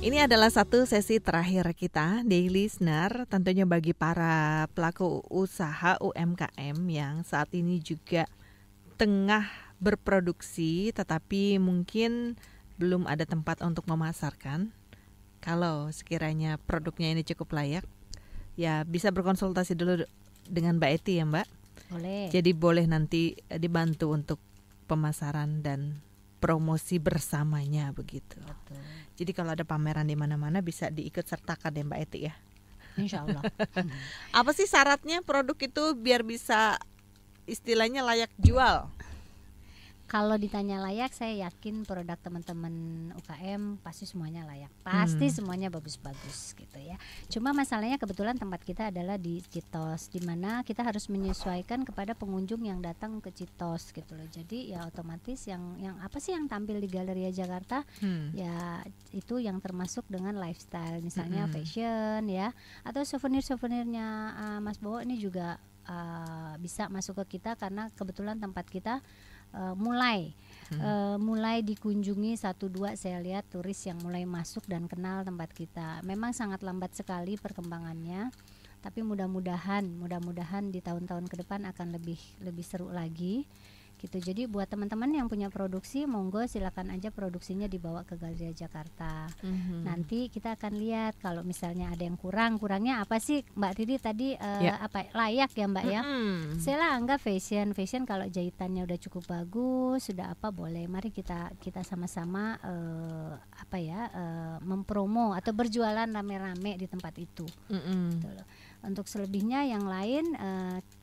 Ini adalah satu sesi terakhir kita, Daily Listener, tentunya bagi para pelaku usaha UMKM yang saat ini juga tengah berproduksi tetapi mungkin belum ada tempat untuk memasarkan. Kalau sekiranya produknya ini cukup layak, ya bisa berkonsultasi dulu dengan Mbak Eti ya Mbak. Boleh. Jadi boleh nanti dibantu untuk pemasaran dan promosi bersamanya begitu. Betul. Jadi kalau ada pameran di mana-mana bisa diikut sertakan ya Mbak Eti ya. Insya Allah. Apa sih syaratnya produk itu biar bisa istilahnya layak jual? Kalau ditanya layak, saya yakin produk teman-teman UKM pasti semuanya layak. Pasti semuanya bagus-bagus gitu ya. Cuma masalahnya kebetulan tempat kita adalah di Citos, di mana kita harus menyesuaikan kepada pengunjung yang datang ke Citos gitu loh. Jadi ya otomatis yang apa sih yang tampil di Galeria Jakarta? Ya itu yang termasuk dengan lifestyle, misalnya fashion ya, atau souvenir-souvenirnya Mas Bowo ini juga bisa masuk ke kita karena kebetulan tempat kita mulai dikunjungi 1-2 saya lihat turis yang mulai masuk dan kenal tempat kita. Memang sangat lambat sekali perkembangannya, tapi mudah-mudahan di tahun-tahun ke depan akan lebih seru lagi gitu. Jadi buat teman-teman yang punya produksi, monggo silakan aja produksinya dibawa ke Galeria Jakarta. Nanti kita akan lihat kalau misalnya ada yang kurangnya apa sih Mbak Riri tadi apa layak ya Mbak ya. Saya lah anggap fashion kalau jahitannya udah cukup bagus, sudah apa boleh. Mari kita sama-sama mempromo atau berjualan rame-rame di tempat itu. Gitu loh. Untuk selebihnya yang lain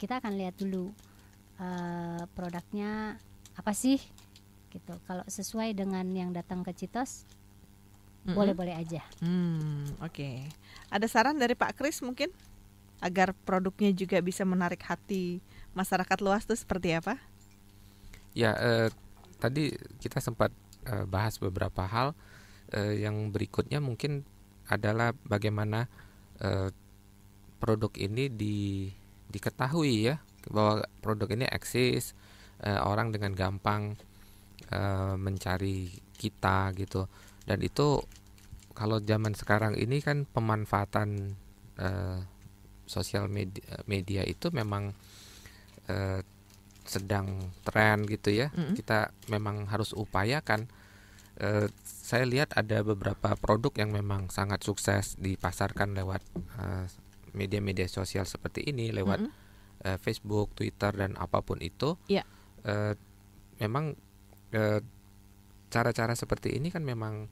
kita akan lihat dulu produknya apa sih gitu. Kalau sesuai dengan yang datang ke Citos boleh-boleh aja. Oke. Ada saran dari Pak Kris mungkin agar produknya juga bisa menarik hati masyarakat luas itu seperti apa? Ya, tadi kita sempat bahas beberapa hal. Yang berikutnya mungkin adalah bagaimana produk ini diketahui ya, bahwa produk ini eksis, orang dengan gampang mencari kita gitu. Dan itu kalau zaman sekarang ini kan pemanfaatan sosial media itu memang sedang tren gitu ya. Kita memang harus upayakan. Saya lihat ada beberapa produk yang memang sangat sukses dipasarkan lewat media-media sosial seperti ini, lewat Facebook, Twitter dan apapun itu. Memang cara-cara seperti ini kan memang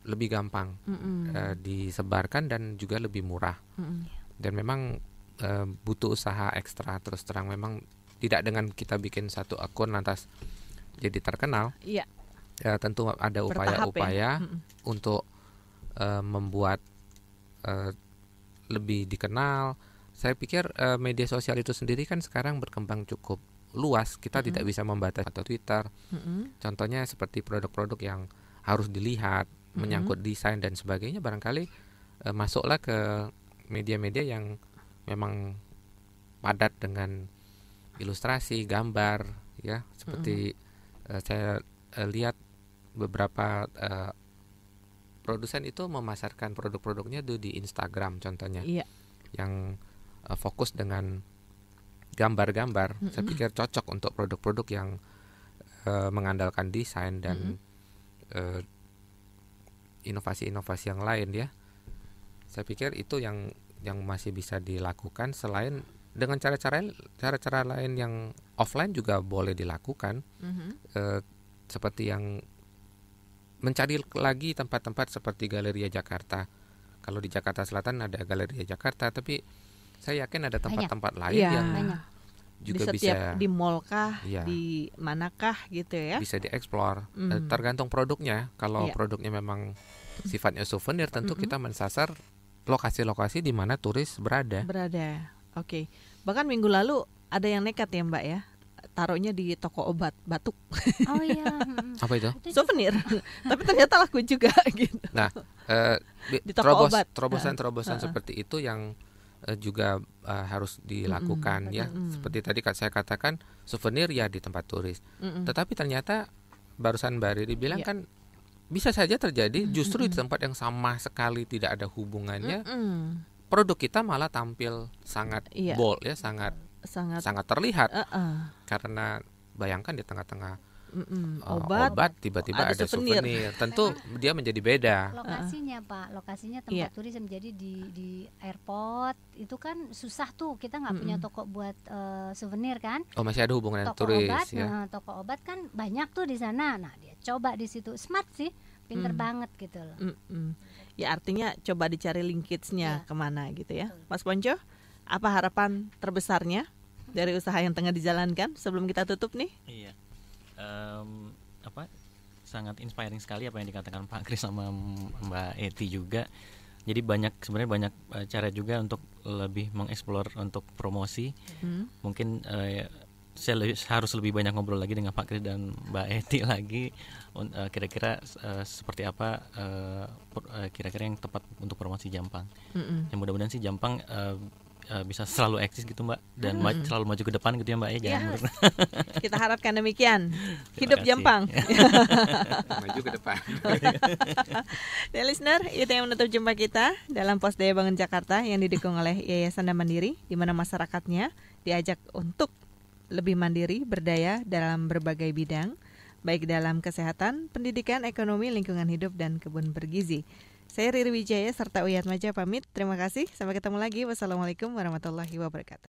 lebih gampang disebarkan dan juga lebih murah. Dan memang butuh usaha ekstra. Terus terang memang tidak dengan kita bikin satu akun lantas jadi terkenal. Tentu ada upaya-upaya untuk membuat lebih dikenal. Saya pikir media sosial itu sendiri kan sekarang berkembang cukup luas. Kita tidak bisa membatasi atau Twitter. Contohnya seperti produk-produk yang harus dilihat, menyangkut desain dan sebagainya, barangkali masuklah ke media-media yang memang padat dengan ilustrasi, gambar, ya. Seperti saya lihat beberapa produsen itu memasarkan produk-produknya itu di Instagram contohnya, yang fokus dengan gambar-gambar. Saya pikir cocok untuk produk-produk yang mengandalkan desain dan inovasi-inovasi yang lain ya. Saya pikir itu yang masih bisa dilakukan, selain dengan cara-cara lain yang offline juga boleh dilakukan. Seperti yang mencari lagi tempat-tempat seperti Galeria Jakarta. Kalau di Jakarta Selatan ada Galeria Jakarta, tapi saya yakin ada tempat-tempat lain yang juga di setiap bisa di mall kah, di manakah gitu ya. Bisa dieksplor. Tergantung produknya. Kalau produknya memang sifatnya souvenir, tentu kita mensasar lokasi-lokasi di mana turis berada. Oke. Bahkan minggu lalu ada yang nekat ya Mbak ya, taruhnya di toko obat batuk. Oh iya. Apa itu? Souvenir. Tapi ternyata laku juga gitu. Nah, di toko obat. Terobosan seperti itu yang juga harus dilakukan ya. Seperti tadi saya katakan, souvenir ya di tempat turis. Tetapi ternyata barusan Mbak Riri bilang kan bisa saja terjadi justru di tempat yang sama sekali tidak ada hubungannya, produk kita malah tampil sangat bold ya, sangat terlihat. Karena bayangkan di tengah-tengah obat tiba-tiba ada souvenir. Tentu dia menjadi beda. Lokasinya Pak, lokasinya tempat turis yang menjadi di airport itu kan susah tuh, kita nggak punya toko buat souvenir kan. Masih ada hubungan toko turis obat, ya. Toko obat kan banyak tuh di sana. Nah dia coba di situ, smart sih, pinter banget gitu loh. Ya artinya coba dicari linkage-nya kemana gitu ya. Mas Ponco, apa harapan terbesarnya dari usaha yang tengah dijalankan sebelum kita tutup nih? Iya. Sangat inspiring sekali apa yang dikatakan Pak Kris sama Mbak Eti juga. Jadi sebenarnya banyak cara juga untuk lebih mengeksplor untuk promosi. Mungkin saya harus lebih banyak ngobrol lagi dengan Pak Kris dan Mbak Eti lagi. Kira-kira seperti apa kira-kira yang tepat untuk promosi Jampang. Yang mudah-mudahan sih Jampang bisa selalu eksis gitu Mbak, dan selalu maju ke depan gitu ya Mbak ya. Jangan kita harapkan demikian. Hidup Jampang. Maju ke depan. Dan listener, itu yang menutup jumpa kita dalam Pos Daya Bangun Jakarta yang didukung oleh Yayasan Mandiri, di mana masyarakatnya diajak untuk lebih mandiri, berdaya dalam berbagai bidang, baik dalam kesehatan, pendidikan, ekonomi, lingkungan hidup, dan kebun bergizi. Saya Riri Wijaya serta Uyat Maja pamit. Terima kasih. Sampai ketemu lagi. Wassalamualaikum warahmatullahi wabarakatuh.